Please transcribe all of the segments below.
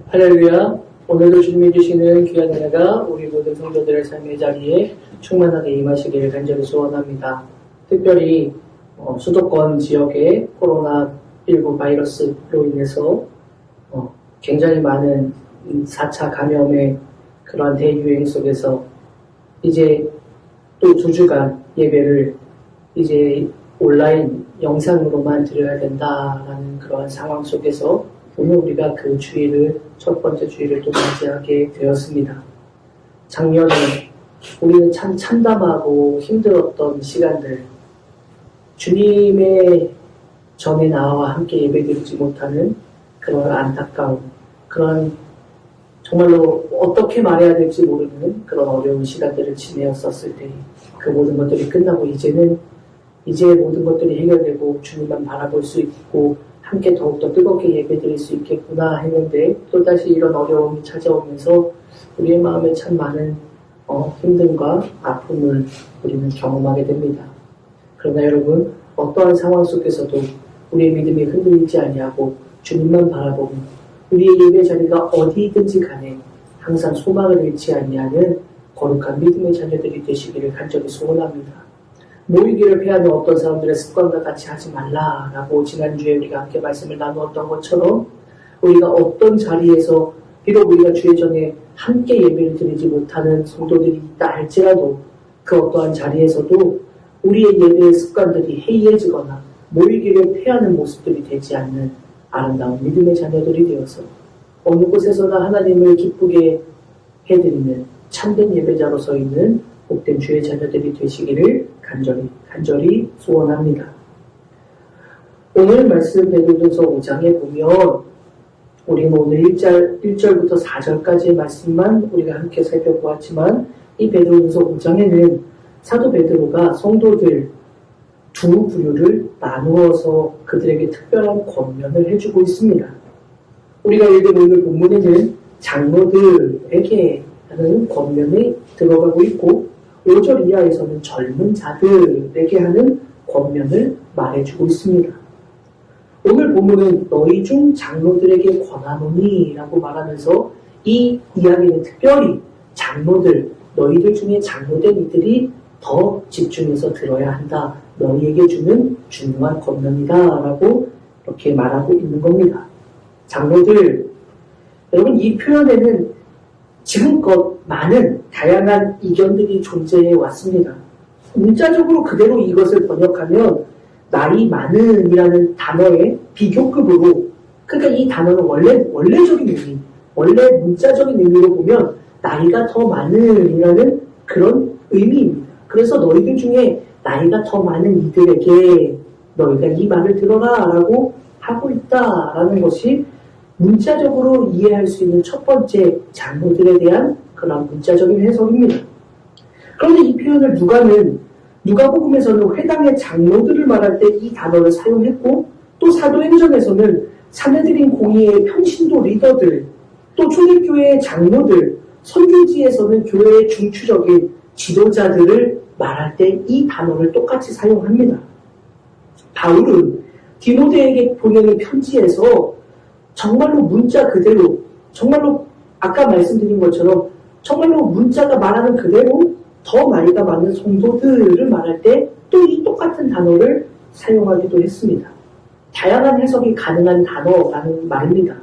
할렐루야. 오늘도 주님이 주시는 귀한 은혜가 우리 모든 성도들의 삶의 자리에 충만하게 임하시기를 간절히 소원합니다. 특별히 수도권 지역의 코로나19 바이러스로 인해서 굉장히 많은 4차 감염의 그러한 대유행 속에서 이제 또 2주간 예배를 이제 온라인 영상으로만 드려야 된다라는 그러한 상황 속에서 오늘 우리가 그 주일을, 첫 번째 주일을 또 맞이하게 되었습니다. 작년에 우리는 참 참담하고 힘들었던 시간들, 주님의 전에 나와 함께 예배드리지 못하는 그런 안타까움, 그런 정말로 어떻게 말해야 될지 모르는 그런 어려운 시간들을 지내었었을 때 그 모든 것들이 끝나고 이제 모든 것들이 해결되고 주님만 바라볼 수 있고 함께 더욱더 뜨겁게 예배드릴 수 있겠구나 했는데 또다시 이런 어려움이 찾아오면서 우리의 마음에 참 많은 힘듦과 아픔을 우리는 경험하게 됩니다. 그러나 여러분, 어떠한 상황 속에서도 우리의 믿음이 흔들리지 아니하고 주님만 바라보고 우리의 예배 자리가 어디든지 간에 항상 소망을 잃지 아니하는 거룩한 믿음의 자녀들이 되시기를 간절히 소원합니다. 모이기를 피하는 어떤 사람들의 습관과 같이 하지 말라라고 지난주에 우리가 함께 말씀을 나누었던 것처럼 우리가 어떤 자리에서 비록 우리가 주의 전에 함께 예배를 드리지 못하는 성도들이 있다 할지라도 그 어떠한 자리에서도 우리의 예배의 습관들이 해이해지거나 모이기를 피하는 모습들이 되지 않는 아름다운 믿음의 자녀들이 되어서 어느 곳에서나 하나님을 기쁘게 해드리는 참된 예배자로 서 있는 복된 주의 자녀들이 되시기를 간절히 소원합니다. 오늘 말씀 베드로전서 5장에 보면 우리는 오늘 1절부터 4절까지의 말씀만 우리가 함께 살펴보았지만 이 베드로전서 5장에는 사도 베드로가 성도들 두 부류를 나누어서 그들에게 특별한 권면을 해주고 있습니다. 우리가 읽은 오늘 본문에는 장로들에게 하는 권면이 들어가고 있고 5절 이하에서는 젊은 자들에게 하는 권면을 말해주고 있습니다. 오늘 본문은 너희 중 장로들에게 권하노니 라고 말하면서 이 이야기는 특별히 장로들, 너희들 중에 장로된 이들이 더 집중해서 들어야 한다. 너희에게 주는 중요한 권면이다 라고 이렇게 말하고 있는 겁니다. 장로들, 여러분 이 표현에는 지금껏 많은 다양한 이견들이 존재해 왔습니다. 문자적으로 그대로 이것을 번역하면 나이 많은이라는 단어의 비교급으로, 그러니까 이 단어는 원래적인 의미, 원래 문자적인 의미로 보면 나이가 더 많은이라는 그런 의미입니다. 그래서 너희들 중에 나이가 더 많은 이들에게 너희가 이 말을 들어라 라고 하고 있다라는 것이 문자적으로 이해할 수 있는 첫 번째 장로들에 대한 그런 문자적인 해석입니다. 그런데 이 표현을 누가복음에서는 회당의 장로들을 말할 때 이 단어를 사용했고 또 사도행전에서는 사내들인 공의의 평신도 리더들, 또 초대교회의 장로들, 선교지에서는 교회의 중추적인 지도자들을 말할 때 이 단어를 똑같이 사용합니다. 바울은 디모데에게 보내는 편지에서 정말로 문자 그대로, 정말로 아까 말씀드린 것처럼 정말로 문자가 말하는 그대로 더 나이가 많은 성도들을 말할 때 또 이 똑같은 단어를 사용하기도 했습니다. 다양한 해석이 가능한 단어라는 말입니다.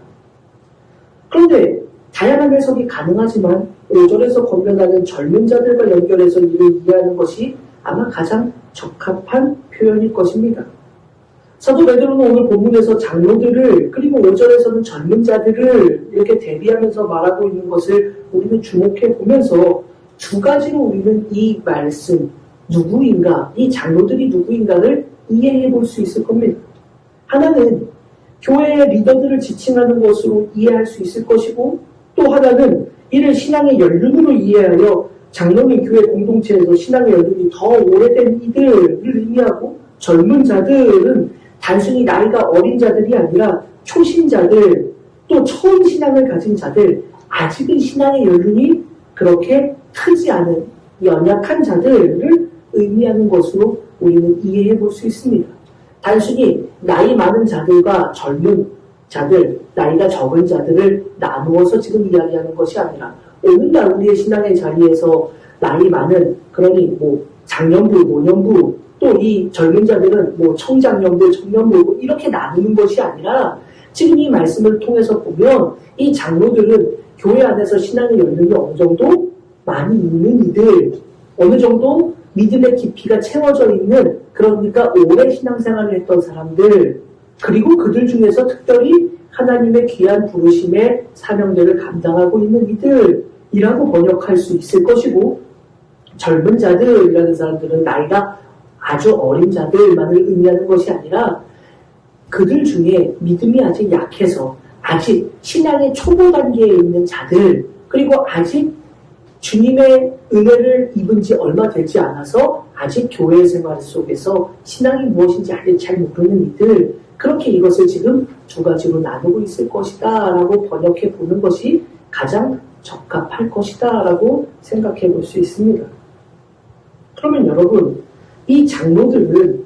그런데 다양한 해석이 가능하지만 5절에서 권면하는 젊은 자들과 연결해서 이를 이해하는 것이 아마 가장 적합한 표현일 것입니다. 사도 베드로는 오늘 본문에서 장로들을 그리고 5절에서는 젊은 자들을 이렇게 대비하면서 말하고 있는 것을 우리는 주목해 보면서 두 가지로 우리는 이 말씀 누구인가, 이 장로들이 누구인가를 이해해 볼 수 있을 겁니다. 하나는 교회의 리더들을 지칭하는 것으로 이해할 수 있을 것이고 또 하나는 이를 신앙의 연륜으로 이해하여 장로는 교회 공동체에서 신앙의 연륜이 더 오래된 이들을 의미하고 젊은 자들은 단순히 나이가 어린 자들이 아니라 초신자들, 또 처음 신앙을 가진 자들, 아직은 신앙의 연륜이 그렇게 크지 않은 연약한 자들을 의미하는 것으로 우리는 이해해 볼 수 있습니다. 단순히 나이 많은 자들과 젊은 자들, 나이가 적은 자들을 나누어서 지금 이야기하는 것이 아니라 오늘날 우리의 신앙의 자리에서 나이 많은, 그러니 뭐 장년부, 노년부, 또 이 젊은 자들은 뭐 청장년부, 청년부 뭐 이렇게 나누는 것이 아니라 지금 이 말씀을 통해서 보면 이 장로들은 교회 안에서 신앙의 연륜이 어느 정도 많이 있는 이들, 어느 정도 믿음의 깊이가 채워져 있는, 그러니까 오래 신앙생활을 했던 사람들, 그리고 그들 중에서 특별히 하나님의 귀한 부르심의 사명들을 감당하고 있는 이들이라고 번역할 수 있을 것이고, 젊은 자들이라는 사람들은 나이가 아주 어린 자들만을 의미하는 것이 아니라 그들 중에 믿음이 아직 약해서 아직 신앙의 초보 단계에 있는 자들, 그리고 아직 주님의 은혜를 입은 지 얼마 되지 않아서 아직 교회 생활 속에서 신앙이 무엇인지 아직 잘 모르는 이들, 그렇게 이것을 지금 두 가지로 나누고 있을 것이다 라고 번역해 보는 것이 가장 적합할 것이다 라고 생각해 볼 수 있습니다. 그러면 여러분, 이 장로들은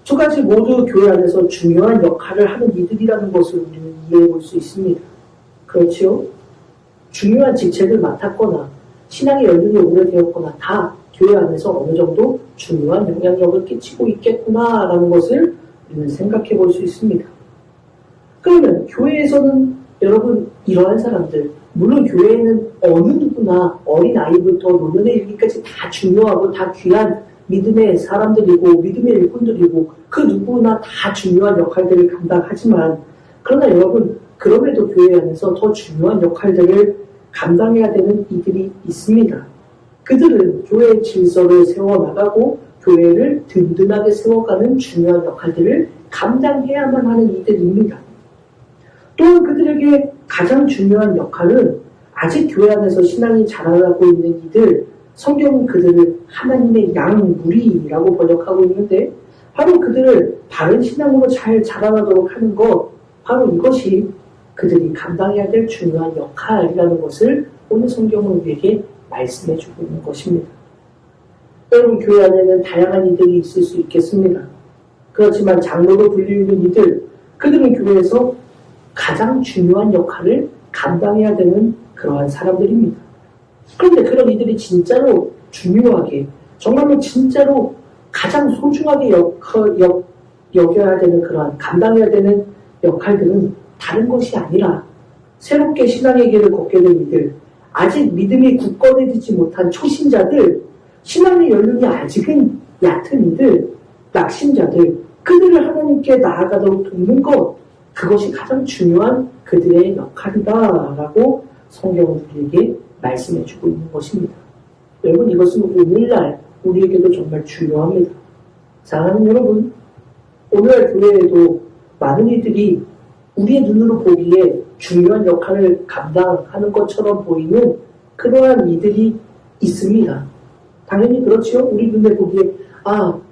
두 가지 모두 교회 안에서 중요한 역할을 하는 이들이라는 것을 우리는 이해해 볼 수 있습니다. 그렇지요? 중요한 직책을 맡았거나 신앙의 연륜이 오래되었거나 다 교회 안에서 어느 정도 중요한 영향력을 끼치고 있겠구나라는 것을 우리는 생각해 볼 수 있습니다. 그러면 교회에서는 여러분 이러한 사람들, 물론 교회에는 어느 누구나 어린아이부터 노년에 이르기까지 다 중요하고 다 귀한 믿음의 사람들이고 믿음의 일꾼들이고 그 누구나 다 중요한 역할들을 감당하지만, 그러나 여러분 그럼에도 교회 안에서 더 중요한 역할들을 감당해야 되는 이들이 있습니다. 그들은 교회의 질서를 세워나가고 교회를 든든하게 세워가는 중요한 역할들을 감당해야만 하는 이들입니다. 또한 그들에게 가장 중요한 역할은 아직 교회 안에서 신앙이 자라나고 있는 이들, 성경은 그들을 하나님의 양무리라고 번역하고 있는데 바로 그들을 바른 신앙으로 잘 자라나도록 하는 것, 바로 이것이 그들이 감당해야 될 중요한 역할이라는 것을 오늘 성경은 우리에게 말씀해주고 있는 것입니다. 여러분, 교회 안에는 다양한 이들이 있을 수 있겠습니다. 그렇지만 장로로 불리는 이들, 그들은 교회에서 가장 중요한 역할을 감당해야 되는 그러한 사람들입니다. 그런데 그런 이들이 진짜로 중요하게, 정말로 진짜로 가장 소중하게 여겨야 되는 그러한, 감당해야 되는 역할들은 다른 것이 아니라 새롭게 신앙의 길을 걷게 된 이들, 아직 믿음이 굳건해지지 못한 초신자들, 신앙의 연륜이 아직은 얕은 이들, 낙심자들, 그들을 하나님께 나아가도록 돕는 것, 그것이 가장 중요한 그들의 역할이다라고 성경은 우리에게 말씀해주고 있는 것입니다. 여러분, 이것은 오늘날 우리에게도 정말 중요합니다. 사랑하는 여러분, 오늘날 교회에도 많은 이들이 우리의 눈으로 보기에 중요한 역할을 감당하는 것처럼 보이는 그러한 이들이 있습니다. 당연히 그렇죠. 우리 눈에 보기에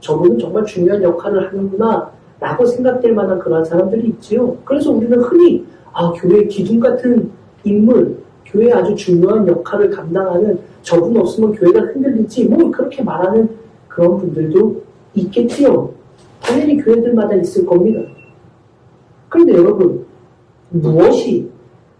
저분은 정말 중요한 역할을 하는구나 라고 생각될 만한 그러한 사람들이 있지요. 그래서 우리는 흔히 교회의 기둥 같은 인물, 교회에 아주 중요한 역할을 감당하는 저분 없으면 교회가 흔들리지, 그렇게 말하는 그런 분들도 있겠지요. 당연히 교회들마다 있을 겁니다. 그런데 여러분, 무엇이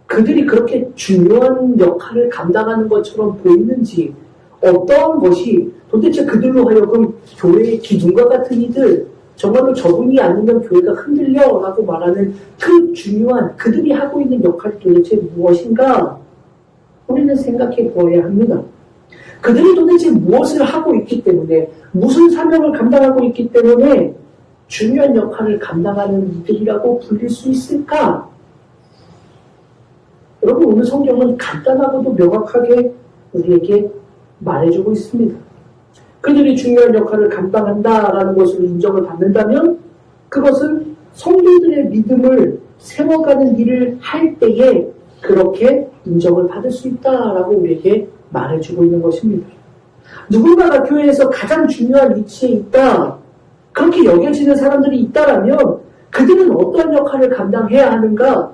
그들이 그렇게 중요한 역할을 감당하는 것처럼 보이는지, 어떠한 것이 도대체 그들로 하여금 교회의 기둥과 같은 이들, 정말로 저분이 아니면 교회가 흔들려 라고 말하는 그 중요한 그들이 하고 있는 역할이 도대체 무엇인가? 우리는 생각해 보아야 합니다. 그들이 도대체 무엇을 하고 있기 때문에, 무슨 사명을 감당하고 있기 때문에 중요한 역할을 감당하는 이들이라고 불릴 수 있을까? 여러분, 오늘 성경은 간단하고도 명확하게 우리에게 말해주고 있습니다. 그들이 중요한 역할을 감당한다라는 것을 인정을 받는다면 그것은 성도들의 믿음을 세워가는 일을 할 때에 그렇게 인정을 받을 수 있다라고 우리에게 말해주고 있는 것입니다. 누군가가 교회에서 가장 중요한 위치에 있다, 그렇게 여겨지는 사람들이 있다라면 그들은 어떤 역할을 감당해야 하는가?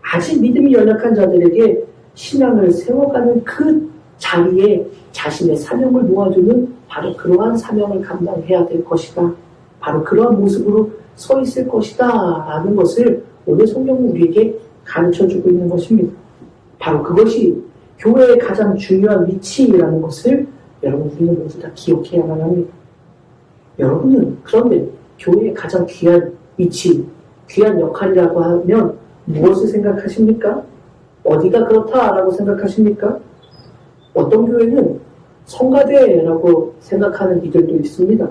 아직 믿음이 연약한 자들에게 신앙을 세워가는 그 자리에 자신의 사명을 놓아주는 바로 그러한 사명을 감당해야 될 것이다. 바로 그러한 모습으로 서 있을 것이다 라는 것을 오늘 성경은 우리에게 가르쳐주고 있는 것입니다. 바로 그것이 교회의 가장 중요한 위치라는 것을 여러분 우리는 모두 다 기억해야만 합니다. 여러분은 그런데 교회의 가장 귀한 위치, 귀한 역할이라고 하면 무엇을 생각하십니까? 어디가 그렇다라고 생각하십니까? 어떤 교회는 성가대라고 생각하는 이들도 있습니다.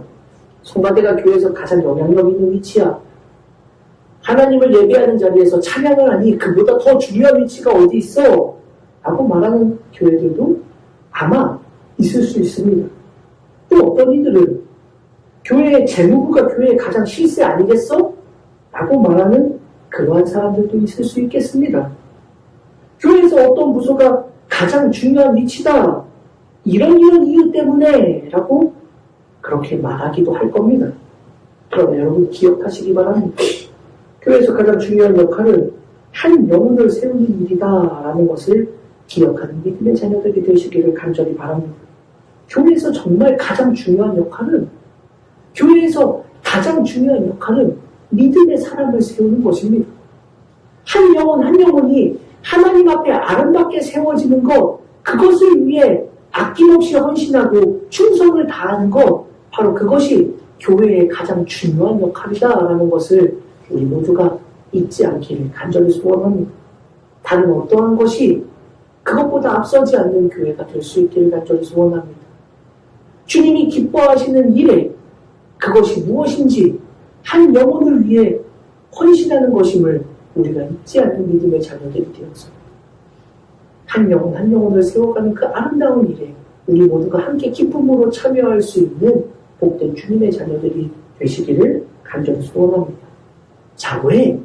성가대가 교회에서 가장 영향력 있는 위치야. 하나님을 예배하는 자리에서 찬양을 하니 그보다 더 중요한 위치가 어디 있어? 라고 말하는 교회들도 아마 있을 수 있습니다. 또 어떤 이들은 교회의 재무부가 교회의 가장 실세 아니겠어? 라고 말하는 그러한 사람들도 있을 수 있겠습니다. 교회에서 어떤 부서가 가장 중요한 위치다. 이런 이유 때문에 라고 그렇게 말하기도 할 겁니다. 그러나 여러분 기억하시기 바랍니다. 교회에서 가장 중요한 역할은 한 영혼을 세우는 일이다 라는 것을 기억하는 믿음의 자녀들이 되시기를 간절히 바랍니다. 교회에서 정말 가장 중요한 역할은 교회에서 가장 중요한 역할은 믿음의 사람을 세우는 것입니다. 한 영혼 한 영혼이 하나님 앞에 아름답게 세워지는 것, 그것을 위해 아낌없이 헌신하고 충성을 다하는 것, 바로 그것이 교회의 가장 중요한 역할이다라는 것을 우리 모두가 잊지 않기를 간절히 소원합니다. 다른 어떠한 것이 그것보다 앞서지 않는 교회가 될 수 있기를 간절히 소원합니다. 주님이 기뻐하시는 일에 그것이 무엇인지 한 영혼을 위해 헌신하는 것임을 우리가 잊지 않는 믿음의 자녀들이 되어서 한 영혼 한 영혼을 세워가는 그 아름다운 일에 우리 모두가 함께 기쁨으로 참여할 수 있는 복된 주님의 자녀들이 되시기를 간절히 소원합니다. 자, 왜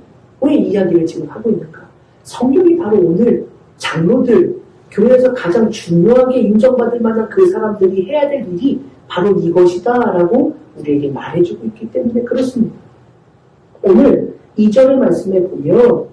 이 이야기를 지금 하고 있는가? 성경이 바로 오늘 장로들, 교회에서 가장 중요하게 인정받을 만한 그 사람들이 해야 될 일이 바로 이것이다 라고 우리에게 말해주고 있기 때문에 그렇습니다. 오늘 2절의 말씀에 보면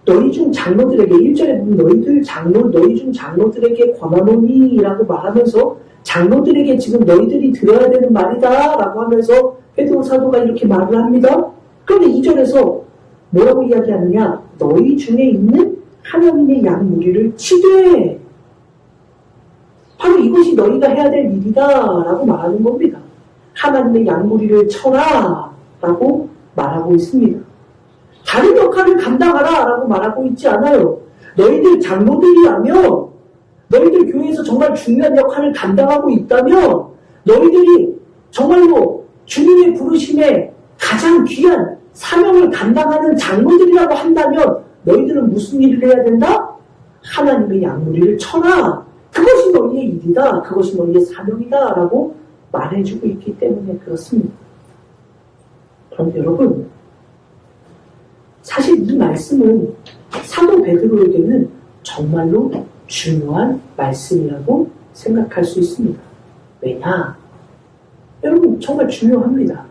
너희 중 장로들에게 1절에 보면 너희 중 장로들에게 권하노니 라고 말하면서 장로들에게 지금 너희들이 들어야 되는 말이다 라고 하면서 베드로 사도가 이렇게 말을 합니다. 그런데 2절에서 뭐라고 이야기하느냐? 너희 중에 있는 하나님의 양 무리를 치되 바로 이것이 너희가 해야 될 일이다 라고 말하는 겁니다. 하나님의 양 무리를 쳐라 라고 말하고 있습니다. 다른 역할을 감당하라 라고 말하고 있지 않아요. 너희들 장로들이라면 너희들 교회에서 정말 중요한 역할을 감당하고 있다면 너희들이 정말로 주님의 부르심에 가장 귀한 사명을 감당하는 장로들이라고 한다면 너희들은 무슨 일을 해야 된다? 하나님의 양무리를 쳐라. 그것이 너희의 일이다. 그것이 너희의 사명이다. 라고 말해주고 있기 때문에 그렇습니다. 그런데 여러분, 사실 이 말씀은 사도 베드로에게는 정말로 중요한 말씀이라고 생각할 수 있습니다. 왜냐? 여러분, 정말 중요합니다.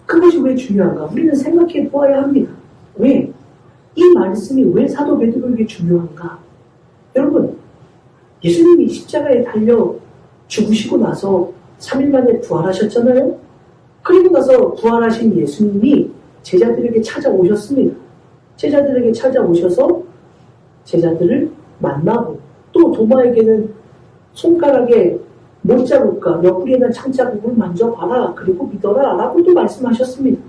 그것이 왜 중요한가? 우리는 생각해 보아야 합니다. 왜? 이 말씀이 왜 사도 베드로에게 중요한가? 여러분, 예수님이 십자가에 달려 죽으시고 나서 3일 만에 부활하셨잖아요? 그리고 나서 부활하신 예수님이 제자들에게 찾아오셨습니다. 제자들에게 찾아오셔서 제자들을 만나고 또 도마에게는 손가락에 못자국과 옆구리에 난 창자국을 만져봐라. 그리고 믿어라. 라고도 말씀하셨습니다.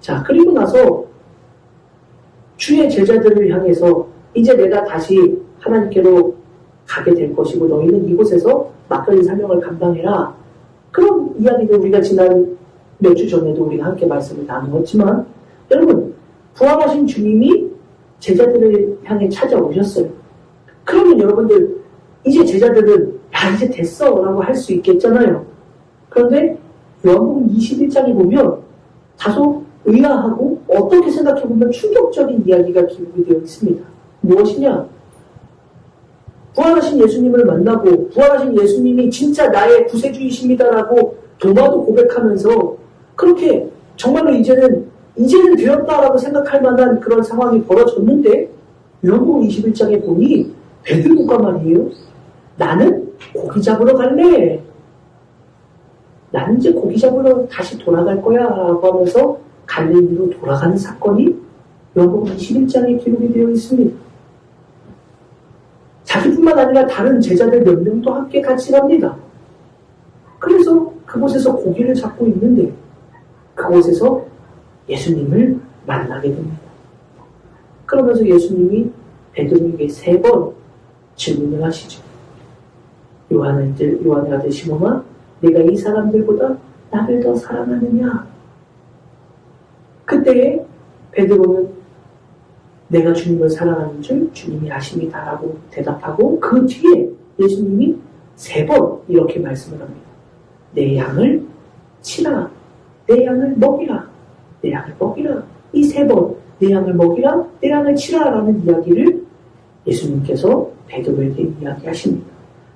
자, 그리고 나서 주의 제자들을 향해서 이제 내가 다시 하나님께로 가게 될 것이고 너희는 이곳에서 맡겨진 사명을 감당해라. 그런 이야기를 우리가 지난 몇 주 전에도 우리가 함께 말씀을 나누었지만 여러분, 부활하신 주님이 제자들을 향해 찾아오셨어요. 그러면 여러분들 이제 제자들은 야 이제 됐어 라고 할 수 있겠잖아요. 그런데 요한복음 21장에 보면 다소 의아하고 어떻게 생각해보면 충격적인 이야기가 기록이 되어 있습니다. 무엇이냐? 부활하신 예수님을 만나고 부활하신 예수님이 진짜 나의 구세주이십니다라고 도마도 고백하면서 그렇게 정말로 이제는 되었다라고 생각할 만한 그런 상황이 벌어졌는데 요한복음 21장에 보니 베드로가 말이에요. 나는 고기 잡으러 갈래. 나는 이제 고기 잡으러 다시 돌아갈 거야 라고 하면서 갈릴리로 돌아가는 사건이 요한복음 21장에 기록이 되어 있습니다. 자기뿐만 아니라 다른 제자들 몇 명도 함께 같이 갑니다. 그래서 그곳에서 고기를 잡고 있는데 그곳에서 예수님을 만나게 됩니다. 그러면서 예수님이 베드로에게 3번 질문을 하시죠. 요한의 아들 시몬아, 내가 이 사람들보다 나를 더 사랑하느냐? 그때 베드로는 내가 주님을 사랑하는 줄 주님이 아십니다라고 대답하고 그 뒤에 예수님이 3번 이렇게 말씀을 합니다. 내 양을 치라, 내 양을 먹이라, 내 양을 먹이라. 이 3번 내 양을 먹이라, 내 양을 치라 라는 이야기를 예수님께서 베드로에게 이야기하십니다.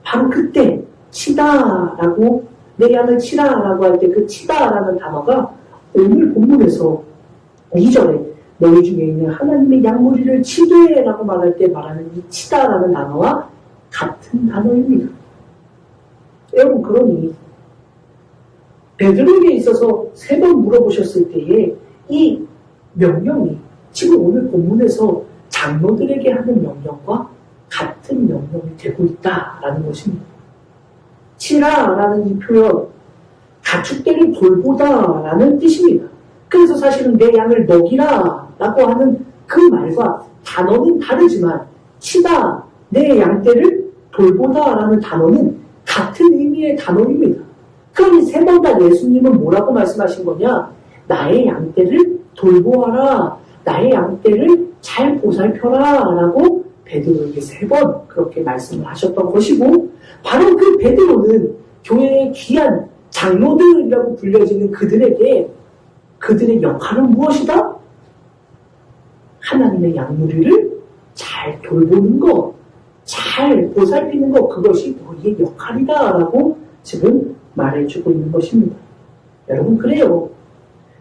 바로 그때 치다라고, 내 양을 치라라고 할 때 그 치다라는 단어가 오늘 본문에서 2절에 너희 중에 있는 하나님의 양무리를 치되라고 말할 때 말하는 이 치다라는 단어와 같은 단어입니다. 여러분, 그러니 베드로에게 있어서 3번 물어보셨을 때에 이 명령이 지금 오늘 본문에서 장로들에게 하는 명령과 같은 명령이 되고 있다라는 것입니다. 치라라는 이 표현, 가축들을 돌보다라는 뜻입니다. 그래서 사실은 내 양을 먹이라라고 하는 그 말과 단어는 다르지만 치다, 내 양떼를 돌보다라는 단어는 같은 의미의 단어입니다. 그러니 3번 다 예수님은 뭐라고 말씀하신 거냐? 나의 양떼를 돌보아라, 나의 양떼를 잘 보살펴라 라고 베드로에게 3번 그렇게 말씀을 하셨던 것이고, 바로 그 베드로는 교회의 귀한 장로들이라고 불려지는 그들에게 그들의 역할은 무엇이다? 하나님의 양무리를 잘 돌보는 것, 잘 보살피는 것, 그것이 너희의 역할이다 라고 지금 말해주고 있는 것입니다. 여러분, 그래요.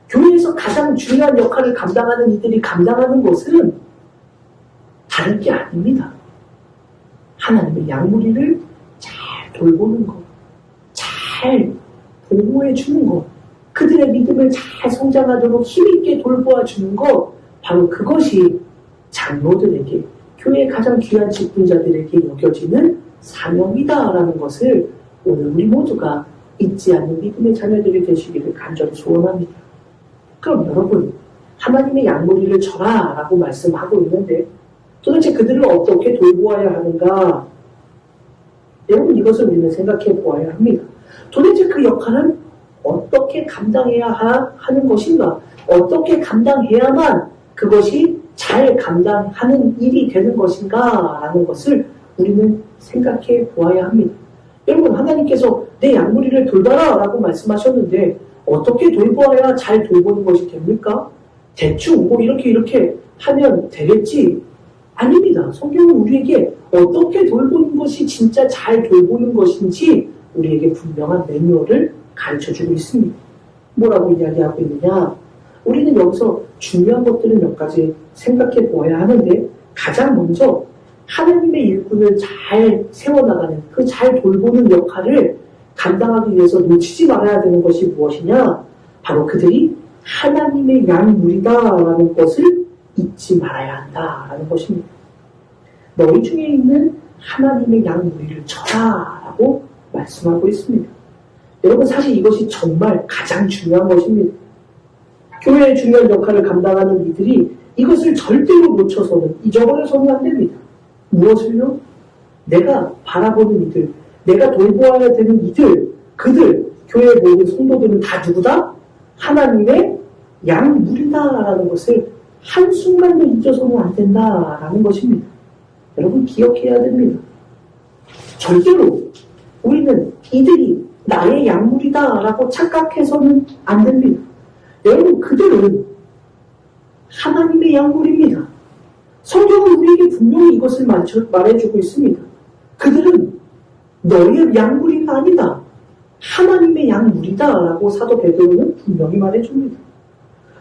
교회에서 가장 중요한 역할을 감당하는 이들이 감당하는 것은 다른 게 아닙니다. 하나님의 양무리를 잘 돌보는 것, 잘 보호해 주는 것, 그들의 믿음을 잘 성장하도록 힘있게 돌보아 주는 것, 바로 그것이 장로들에게, 교회의 가장 귀한 직분자들에게 여겨지는 사명이다라는 것을 오늘 우리 모두가 잊지 않는 믿음의 자녀들이 되시기를 간절히 소원합니다. 그럼 여러분, 하나님의 양무리를 쳐라 라고 말씀하고 있는데 도대체 그들을 어떻게 돌보아야 하는가? 여러분, 이것을 우리는 생각해 보아야 합니다. 도대체 그 역할은 어떻게 감당해야 하는 것인가? 어떻게 감당해야만 그것이 잘 감당하는 일이 되는 것인가? 라는 것을 우리는 생각해 보아야 합니다. 여러분, 하나님께서 내 양무리를 돌봐라 라고 말씀하셨는데 어떻게 돌보아야 잘 돌보는 것이 됩니까? 대충 뭐 이렇게 하면 되겠지? 아닙니다. 성경은 우리에게 어떻게 돌보는 것이 진짜 잘 돌보는 것인지 우리에게 분명한 매뉴얼을 가르쳐주고 있습니다. 뭐라고 이야기하고 있느냐? 우리는 여기서 중요한 것들을 몇 가지 생각해 보아야 하는데, 가장 먼저 하나님의 일꾼을 잘 세워나가는, 그 잘 돌보는 역할을 감당하기 위해서 놓치지 말아야 되는 것이 무엇이냐? 바로 그들이 하나님의 양무리다라는 것을 잊지 말아야 한다라는 것입니다. 너희 중에 있는 하나님의 양무리를 쳐라 라고 말씀하고 있습니다. 여러분, 사실 이것이 정말 가장 중요한 것입니다. 교회의 중요한 역할을 감당하는 이들이 이것을 절대로 놓쳐서는, 잊어버려서는 안 됩니다. 무엇을요? 내가 바라보는 이들, 내가 돌보아야 되는 이들, 그들, 교회의 모든 성도들은 다 누구다? 하나님의 양무리다라는 것을 한순간도 잊어서는 안 된다라는 것입니다. 여러분, 기억해야 됩니다. 절대로 우리는 이들이 나의 양무리다라고 착각해서는 안 됩니다. 여러분, 그들은 하나님의 양무리입니다. 성경은 우리에게 분명히 이것을 말해주고 있습니다. 그들은 너의 양무리가 아니다, 하나님의 양무리다라고 사도 베드로는 분명히 말해줍니다.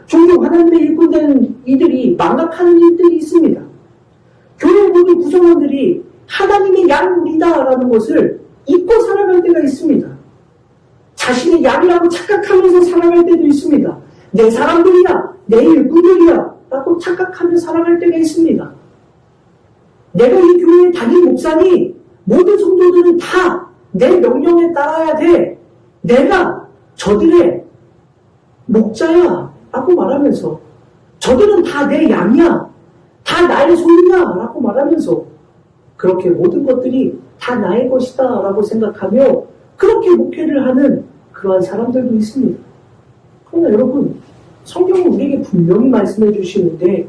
종종 하나님의 일꾼된 이들이 망각하는 일들이 있습니다. 교회 모든 구성원들이 하나님의 양무리다라는 것을 잊고 살아갈 때가 있습니다. 자신의 양이라고 착각하면서 살아갈 때도 있습니다. 내 사람들이야, 내 일꾼들이야 라고 착각하며 살아갈 때가 있습니다. 내가 이 교회의 담임 목사니 모든 성도들은 다 내 명령에 따라야 돼. 내가 저들의 목자야 라고 말하면서, 저들은 다 내 양이야, 다 나의 소유야 라고 말하면서 그렇게 모든 것들이 다 나의 것이다 라고 생각하며 그렇게 목회를 하는 그러한 사람들도 있습니다. 그러나 여러분, 성경은 우리에게 분명히 말씀해 주시는데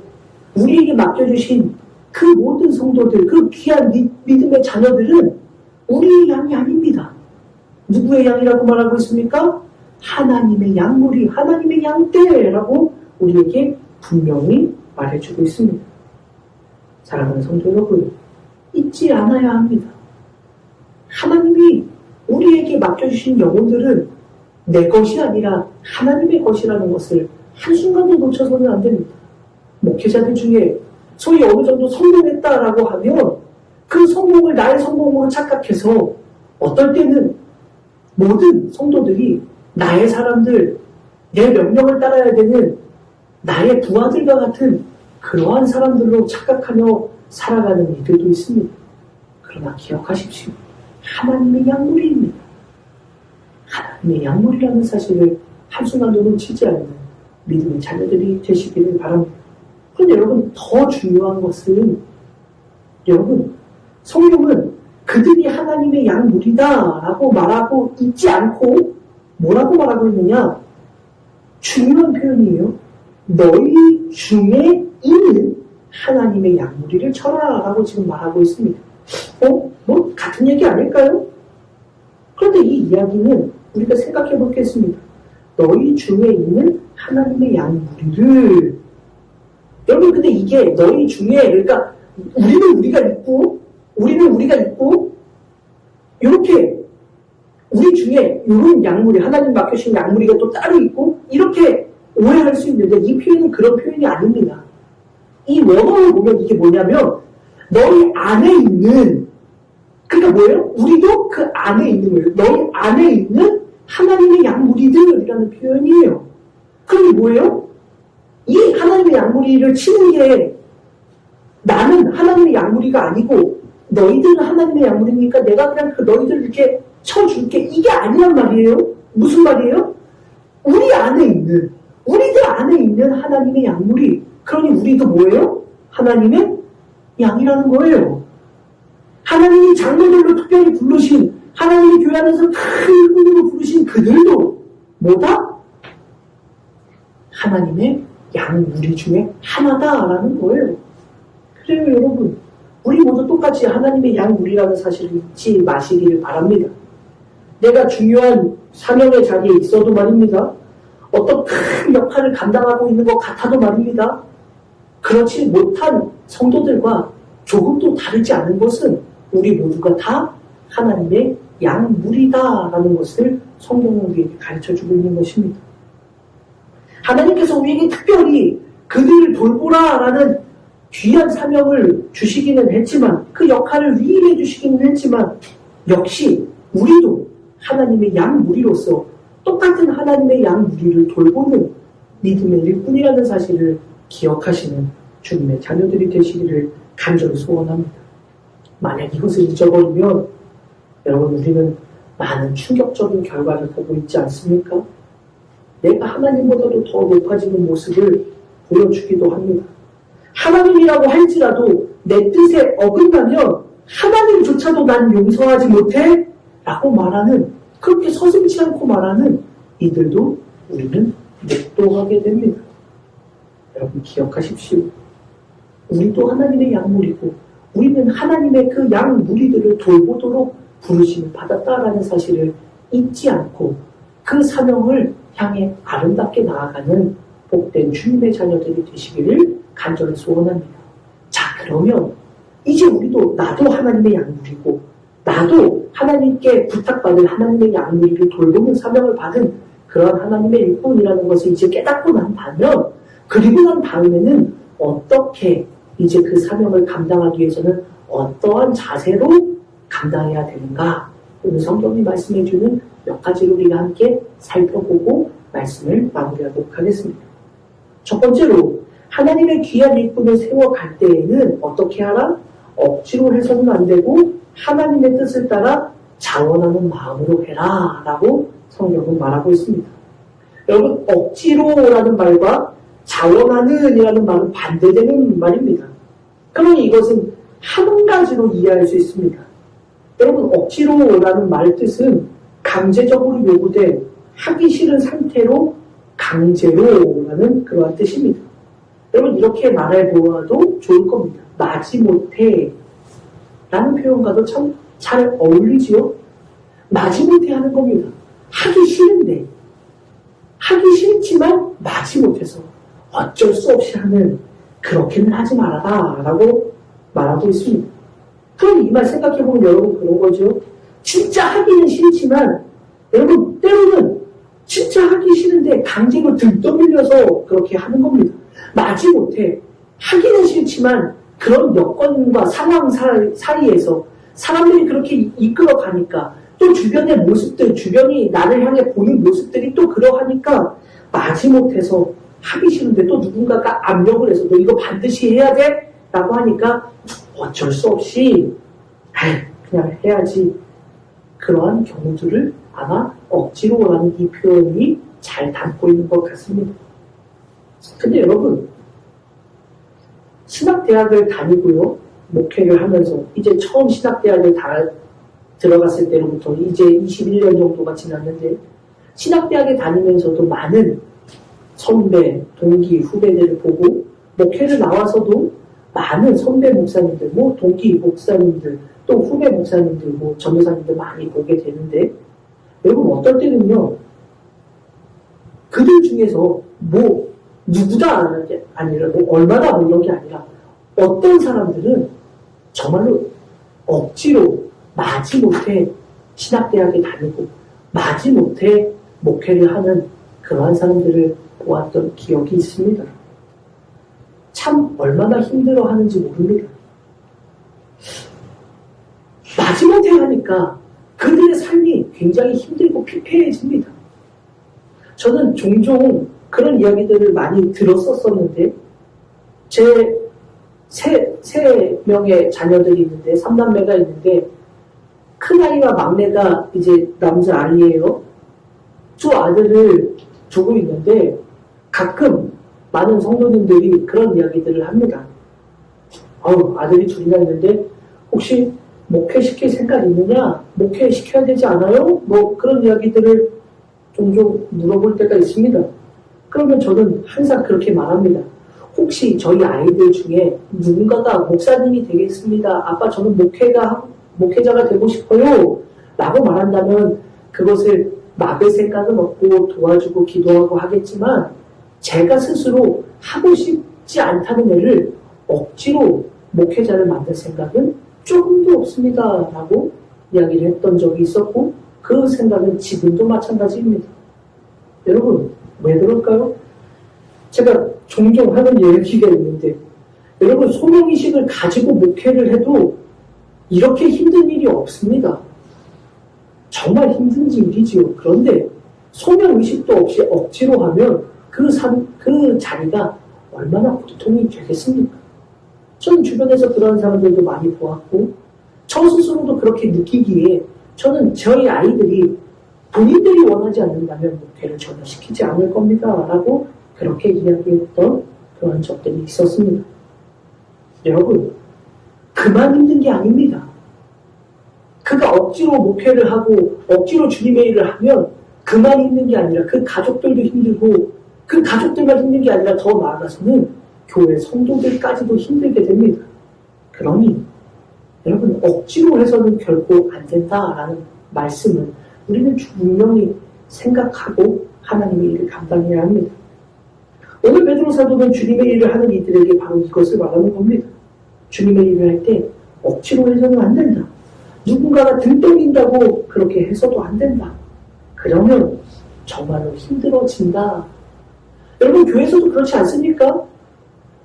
우리에게 맡겨주신 그 모든 성도들, 그 귀한 믿음의 자녀들은 우리의 양이 아닙니다. 누구의 양이라고 말하고 있습니까? 하나님의 양무리, 하나님의 양떼라고 우리에게 분명히 말해주고 있습니다. 사랑하는 성도 여러분, 잊지 않아야 합니다. 하나님이 우리에게 맡겨주신 영혼들은 내 것이 아니라 하나님의 것이라는 것을 한순간도 놓쳐서는 안 됩니다. 목회자들 중에 소위 어느 정도 성공했다라고 하면 그 성공을 나의 성공으로 착각해서 어떨 때는 모든 성도들이 나의 사람들, 내 명령을 따라야 되는 나의 부하들과 같은 그러한 사람들로 착각하며 살아가는 이들도 있습니다. 그러나 기억하십시오. 하나님의 양무리입니다. 하나님의 양무리라는 사실을 한순간도 놓치지 않는 믿음의 자녀들이 되시기를 바랍니다. 그런데 여러분, 더 중요한 것은, 여러분, 성경은 그들이 하나님의 양무리다라고 말하고 있지 않고 뭐라고 말하고 있느냐? 중요한 표현이에요. 너희 중에 있는 하나님의 양무리를 쳐라 라고 지금 말하고 있습니다. 뭐 같은 얘기 아닐까요? 그런데 이 이야기는 우리가 생각해 보겠습니다. 너희 중에 있는 하나님의 양무리를, 여러분, 근데 이게 너희 중에, 그러니까 우리는 우리가 있고 이렇게 우리 중에 이런 양무리, 하나님 맡겨주신 양무리가 또 따로 있고 이렇게 오해할 수 있는데 이 표현은 그런 표현이 아닙니다. 이 원어를 보면 이게 뭐냐면 너희 안에 있는, 그러니까 뭐예요? 우리도 그 안에 있는 거예요. 너희 안에 있는 하나님의 양무리들이라는 표현이에요. 그게 뭐예요? 이 하나님의 양무리를 치는 게 나는 하나님의 양무리가 아니고 너희들은 하나님의 양무리니까 내가 그냥 그 너희들 이렇게 쳐줄게, 이게 아니란 말이에요. 무슨 말이에요? 우리들 안에 있는 하나님의 양무리. 그러니 우리도 뭐예요? 하나님의 양이라는 거예요. 하나님이 장로들로 특별히 부르신, 하나님이 교회 안에서 큰 일꾼으로 부르신 그들도 뭐다? 하나님의 양무리 중에 하나다라는 거예요. 그래요, 여러분. 우리 모두 똑같이 하나님의 양무리라는 사실을 잊지 마시기를 바랍니다. 내가 중요한 사명의 자리에 있어도 말입니다. 어떤 큰 역할을 감당하고 있는 것 같아도 말입니다. 그렇지 못한 성도들과 조금도 다르지 않은 것은 우리 모두가 다 하나님의 양무리다라는 것을 성경은 우리에게 가르쳐주고 있는 것입니다. 하나님께서 우리에게 특별히 그들을 돌보라라는 귀한 사명을 주시기는 했지만, 그 역할을 위임해 주시기는 했지만, 역시 우리도 하나님의 양무리로서 똑같은 하나님의 양무리를 돌보는 믿음의 일꾼이라는 사실을 기억하시는 주님의 자녀들이 되시기를 간절히 소원합니다. 만약 이것을 잊어버리면 여러분, 우리는 많은 충격적인 결과를 보고 있지 않습니까? 내가 하나님보다도 더 높아지는 모습을 보여주기도 합니다. 하나님이라고 할지라도 내 뜻에 어긋나면 하나님조차도 난 용서하지 못해 라고 말하는, 그렇게 서슴지 않고 말하는 이들도 우리는 묵도하게 됩니다. 여러분, 기억하십시오. 우리도 하나님의 양무리고 우리는 하나님의 그 양무리들을 돌보도록 부르심을 받았다라는 사실을 잊지 않고 그 사명을 향해 아름답게 나아가는 복된 주님의 자녀들이 되시기를 간절히 소원합니다. 자, 그러면 이제 우리도, 나도 하나님의 양무리고 나도 하나님께 부탁받은 하나님의 양무리를 돌보는 사명을 받은 그런 하나님의 일꾼이라는 것을 이제 깨닫고 난 다면, 그리고 난 다음에는 어떻게 이제 그 사명을 감당하기 위해서는 어떠한 자세로 감당해야 되는가, 오늘 성경이 말씀해주는 몇 가지를 우리가 함께 살펴보고 말씀을 마무리하도록 하겠습니다. 첫 번째로 하나님의 귀한 일꾼을 세워갈 때에는 어떻게 하라? 억지로 해서는 안 되고 하나님의 뜻을 따라 자원하는 마음으로 해라 라고 성경은 말하고 있습니다. 여러분, 억지로라는 말과 자원하는 이라는 말은 반대되는 말입니다. 그러니 이것은 한 가지로 이해할 수 있습니다. 여러분, 억지로라는 말 뜻은 강제적으로 요구된 하기 싫은 상태로 강제로라는 그러한 뜻입니다. 여러분, 이렇게 말해보아도 좋을 겁니다. 마지못해 라는 표현과도 참 잘 어울리지요? 마지못해 하는 겁니다. 하기 싫은데, 하기 싫지만 마지못해서 어쩔 수 없이 하는, 그렇게는 하지 말아라 라고 말하고 있습니다. 그럼 이 말 생각해보면 여러분 그런 거죠. 진짜 하기는 싫지만 여러분 때로는 진짜 하기 싫은데 강제로 등 떠밀려서 그렇게 하는 겁니다. 마지못해 하기는 싫지만 그런 여건과 상황 사이에서 사람들이 그렇게 이끌어가니까 또 주변의 모습들, 주변이 나를 향해 보는 모습들이 또 그러하니까 마지못해서 하기 싫은데 또 누군가가 압력을 해서 너 이거 반드시 해야 돼? 라고 하니까 어쩔 수 없이 그냥 해야지. 그러한 경우들을 아마 억지로라는 이 표현이 잘 담고 있는 것 같습니다. 근데 여러분, 신학대학을 다니고요, 목회를 하면서 이제 처음 신학대학을 들어갔을 때로부터 이제 21년 정도가 지났는데 신학대학에 다니면서도 많은 선배, 동기, 후배들을 보고 목회를 나와서도 많은 선배 목사님들, 동기 목사님들, 또 후배 목사님들, 전도사님들 많이 보게 되는데 여러분 어떨 때는요, 그들 중에서 누구다 아니라 얼마나 이런 게 아니라 어떤 사람들은 정말로 억지로 마지못해 신학대학에 다니고 마지못해 목회를 하는 그러한 사람들을 보았던 기억이 있습니다. 참 얼마나 힘들어하는지 모릅니다. 마지못해 하니까 그들의 삶이 굉장히 힘들고 피폐해집니다. 저는 종종 그런 이야기들을 많이 들었었는데 제 세 명의 자녀들이 있는데 3남매가 있는데 큰아이와 막내가 이제 남자 아이예요. 두 아들을 두고 있는데 가끔 많은 성도님들이 그런 이야기들을 합니다. 아들이 둘이나 있는데 혹시 목회시킬 생각 있느냐? 목회시켜야 되지 않아요? 그런 이야기들을 종종 물어볼 때가 있습니다. 그러면 저는 항상 그렇게 말합니다. 혹시 저희 아이들 중에 누군가가 목사님이 되겠습니다. 아빠 저는 목회자가 되고 싶어요. 라고 말한다면 그것을 막을 생각은 없고 도와주고 기도하고 하겠지만 제가 스스로 하고 싶지 않다는 애를 억지로 목회자를 만들 생각은 조금도 없습니다. 라고 이야기를 했던 적이 있었고 그 생각은 지금도 마찬가지입니다. 여러분 왜 그럴까요? 제가 종종 하는 얘기가 있는데 여러분 소명의식을 가지고 목회를 해도 이렇게 힘든 일이 없습니다. 정말 힘든 일이지요. 그런데 소명의식도 없이 억지로 하면 그 자리가 얼마나 고통이 되겠습니까? 저는 주변에서 그런 사람들도 많이 보았고 저 스스로도 그렇게 느끼기에 저는 저희 아이들이 본인들이 원하지 않는다면 목회를 전혀 시키지 않을 겁니다. 라고 그렇게 이야기했던 그런 적들이 있었습니다. 여러분, 그만 힘든 게 아닙니다. 그가 억지로 목회를 하고 억지로 주님의 일을 하면 그만 힘든 게 아니라 그 가족들도 힘들고 그 가족들만 힘든 게 아니라 더 나아가서는 교회 성도들까지도 힘들게 됩니다. 그러니 여러분 억지로 해서는 결코 안 된다라는 말씀을 우리는 분명히 생각하고 하나님의 일을 감당해야 합니다. 오늘 베드로 사도는 주님의 일을 하는 이들에게 바로 이것을 말하는 겁니다. 주님의 일을 할 때 억지로 해서는 안 된다. 누군가가 등 떠민다고 그렇게 해서도 안 된다. 그러면 정말로 힘들어진다. 여러분 교회에서도 그렇지 않습니까?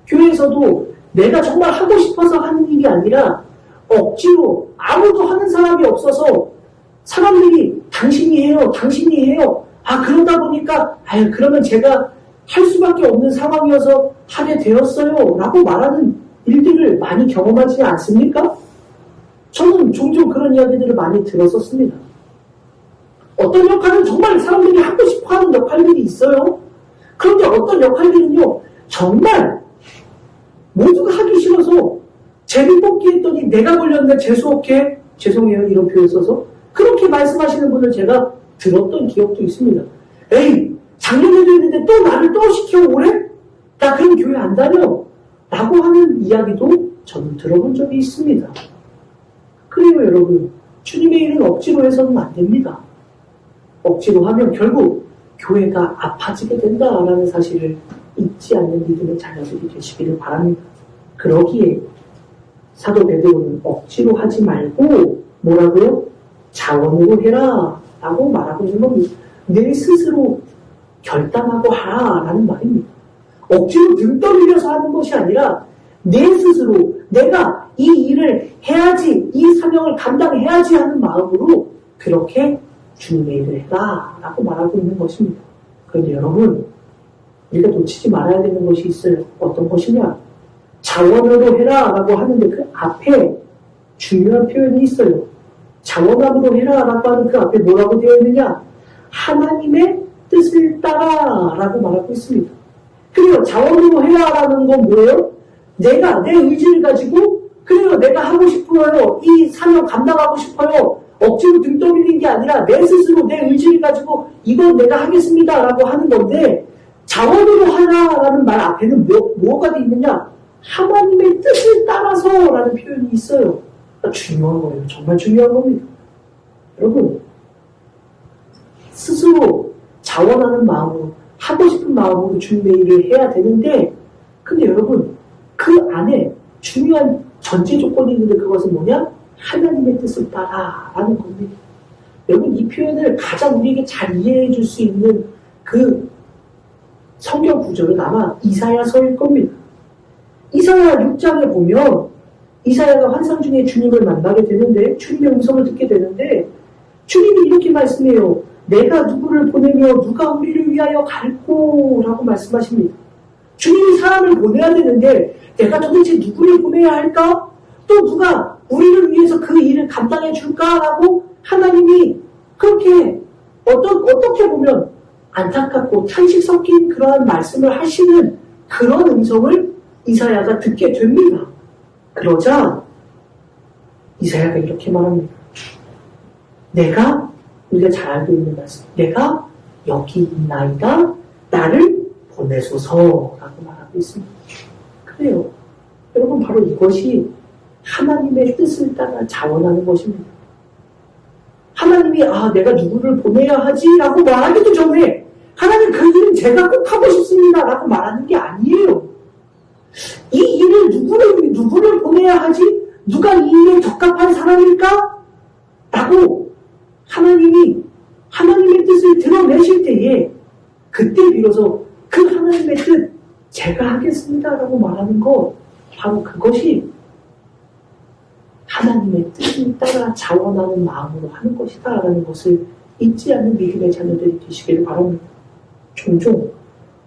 교회에서도 내가 정말 하고 싶어서 하는 일이 아니라 억지로 아무도 하는 사람이 없어서 사람들이 당신이 해요. 그러다 보니까 그러면 제가 할 수밖에 없는 상황이어서 하게 되었어요 라고 말하는 일들을 많이 경험하지 않습니까? 저는 종종 그런 이야기들을 많이 들었었습니다. 어떤 역할은 정말 사람들이 하고 싶어하는 역할들이 있어요. 그런데 어떤 역할들은요 정말 모두가 하기 싫어서 재미뽑기 했더니 내가 걸렸네 재수없게 죄송해요 이런 표현 써서 그렇게 말씀하시는 분을 제가 들었던 기억도 있습니다. 에이 작년에도 했는데 또 나를 또 시켜 올해? 나 그럼 교회 안 다녀 라고 하는 이야기도 저는 들어본 적이 있습니다. 그리고 여러분 주님의 일은 억지로 해서는 안 됩니다. 억지로 하면 결국 교회가 아파지게 된다라는 사실을 잊지 않는 믿음의 자녀들이 되시기를 바랍니다. 그러기에 사도 베드로는 억지로 하지 말고 뭐라고요? 자원으로 해라 라고 말하고 있는 겁니다. 내 스스로 결단하고 하라라는 말입니다. 억지로 등 떠밀려서 하는 것이 아니라 내 스스로 내가 이 일을 해야지 이 사명을 감당해야지 하는 마음으로 그렇게 주님의 일을 해라 라고 말하고 있는 것입니다. 그런데 여러분 우리가 놓치지 말아야 되는 것이 있어요. 어떤 것이냐? 자원으로 해라 라고 하는데 그 앞에 중요한 표현이 있어요. 자원함으로 해라 라고 하는 그 앞에 뭐라고 되어 있느냐? 하나님의 뜻을 따라 라고 말하고 있습니다. 그래요. 자원으로 해라 라는 건 뭐예요? 내가 내 의지를 가지고 그래요. 내가 하고 싶어요. 이 사명 감당하고 싶어요. 억지로 등 떠밀린 게 아니라 내 스스로 내 의지를 가지고 이건 내가 하겠습니다 라고 하는 건데 자원으로 하라라는 말 앞에는 뭐가 돼 있느냐? 하나님의 뜻을 따라서 라는 표현이 있어요. 중요한 거예요. 정말 중요한 겁니다. 여러분 스스로 자원하는 마음으로 하고 싶은 마음으로 주님의 일을 해야 되는데 근데 여러분 그 안에 중요한 전제 조건이 있는데 그것은 뭐냐? 하나님의 뜻을 따라라는 겁니다. 여러분 이 표현을 가장 우리에게 잘 이해해 줄 수 있는 그 성경 구절은 아마 이사야서일 겁니다. 이사야 6장에 보면 이사야가 환상 중에 주님을 만나게 되는데 주님의 음성을 듣게 되는데 주님이 이렇게 말씀해요. 내가 누구를 보내며 누가 우리를 위하여 갈꼬 라고 말씀하십니다. 주님이 사람을 보내야 되는데 내가 도대체 누구를 보내야 할까? 또 누가 우리를 위해서 그 일을 감당해 줄까라고 하나님이 그렇게 어떻게 보면 안타깝고 탄식 섞인 그러한 말씀을 하시는 그런 음성을 이사야가 듣게 됩니다. 그러자 이사야가 이렇게 말합니다. 우리가 잘 알고 있는 말씀, 내가 여기 있나이다 나를 보내소서라고 말하고 있습니다. 그래요. 여러분 바로 이것이 하나님의 뜻을 따라 자원하는 것입니다. 하나님이 내가 누구를 보내야 하지? 라고 말하기도 전에 하나님 그 일은 제가 꼭 하고 싶습니다 라고 말하는 게 아니에요. 이 일을 누구를 보내야 하지? 누가 이 일에 적합한 사람일까? 라고 하나님이 하나님의 뜻을 드러내실 때에 그때 비로소 그 하나님의 뜻 제가 하겠습니다 라고 말하는 것 바로 그것이 하나님의 뜻을 따라 자원하는 마음으로 하는 것이다 라는 것을 잊지 않는 믿음의 자녀들이 되시기를 바랍니다. 종종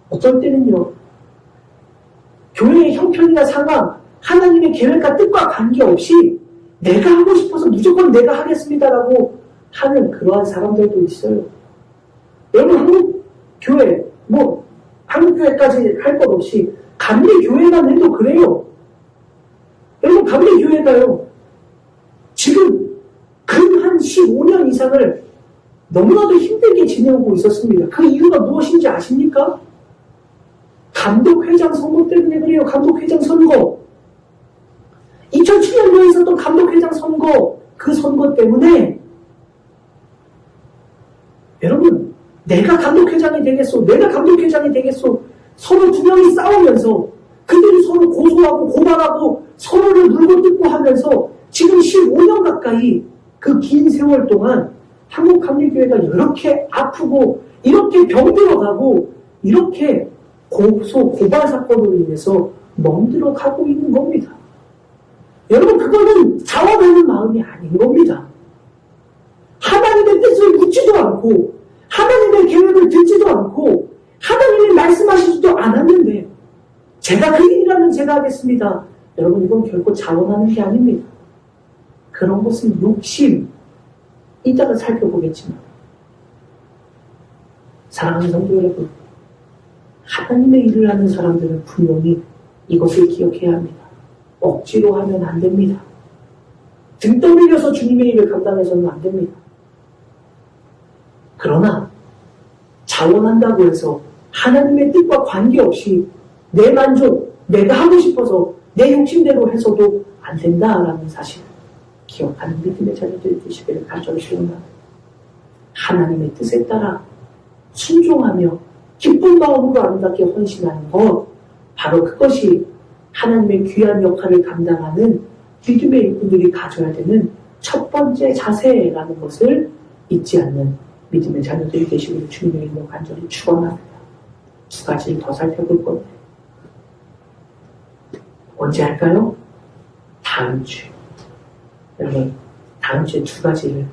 어떨 때는요 교회의 형편이나 상황 하나님의 계획과 뜻과 관계없이 내가 하고 싶어서 무조건 내가 하겠습니다라고 하는 그러한 사람들도 있어요. 여러분 한국교회 한국교회까지 할 것 없이 감리교회만 해도 그래요. 여러분 감리교회가요 지금 근 한 15년 이상을 너무나도 힘들게 지내오고 있었습니다. 그 이유가 무엇인지 아십니까? 감독회장 선거 때문에 그래요. 감독회장 선거 2007년도에 있었던 감독회장 선거 그 선거 때문에 여러분 내가 감독회장이 되겠소 내가 감독회장이 되겠소 서로 두 명이 싸우면서 그들이 서로 고소하고 고발하고 서로를 물고 뜯고 하면서 지금 15년 가까이 그 긴 세월 동안 한국감리교회가 이렇게 아프고 이렇게 병들어가고 이렇게 고발 사건으로 인해서 멍들어 가고 있는 겁니다. 여러분 그거는 자원하는 마음이 아닌 겁니다. 하나님의 뜻을 묻지도 않고 하나님의 하나님의 계획을 듣지도 않고 하나님이 말씀하시지도 않았는데 제가 그 일이라면 제가 하겠습니다. 여러분, 이건 결코 자원하는 게 아닙니다. 그런 것은 욕심. 이따가 살펴보겠지만 사랑하는 성도 여러분, 하나님의 일을 하는 사람들은 분명히 이것을 기억해야 합니다. 억지로 하면 안 됩니다. 등 떠밀려서 주님의 일을 감당해서는 안 됩니다. 그러나 자원한다고 해서 하나님의 뜻과 관계없이 내 만족, 내가 하고 싶어서 내 욕심대로 해서도 안 된다라는 사실을 기억하는 믿음의 자녀들이 되시기를 간절히 소원합니다. 하나님의 뜻에 따라 순종하며 기쁜 마음으로 아름답게 헌신하는 것, 바로 그것이 하나님의 귀한 역할을 감당하는 믿음의 일꾼들이 가져야 되는 첫 번째 자세라는 것을 잊지 않는 믿음의 자녀들이 되시기를 주님의 이름으로 간절히 축원합니다. 두 가지를 더 살펴볼 건데 언제 할까요? 다음 주. 여러분, 다음 주에 두 가지를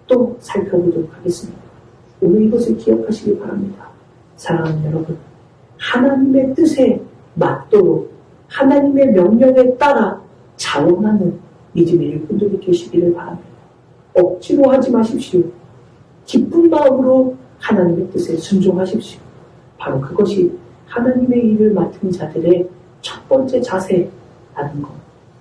또 살펴보도록 하겠습니다. 오늘 이것을 기억하시기 바랍니다. 사랑하는 여러분, 하나님의 뜻에 맞도록 하나님의 명령에 따라 자원하는 믿음의 일꾼들이 되시기를 바랍니다. 억지로 하지 마십시오. 기쁜 마음으로 하나님의 뜻에 순종하십시오. 바로 그것이 하나님의 일을 맡은 자들의 첫 번째 자세라는 것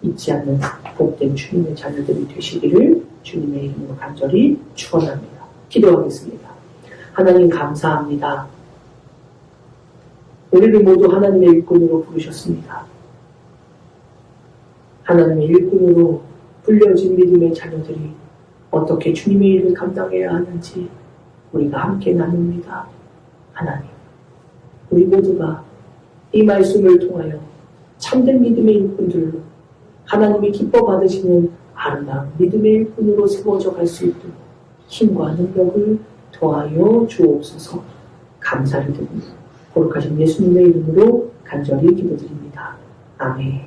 잊지 않는 복된 주님의 자녀들이 되시기를 주님의 이름으로 간절히 축원합니다. 기도하겠습니다. 하나님 감사합니다. 우리를 모두 하나님의 일꾼으로 부르셨습니다. 하나님의 일꾼으로 불려진 믿음의 자녀들이 어떻게 주님의 일을 감당해야 하는지 우리가 함께 나눕니다. 하나님, 우리 모두가 이 말씀을 통하여 참된 믿음의 일꾼들로 하나님이 기뻐 받으시는 아름다운 믿음의 일꾼으로 세워져 갈 수 있도록 힘과 능력을 더하여 주옵소서. 감사를 드립니다. 거룩하신 예수님의 이름으로 간절히 기도드립니다. 아멘.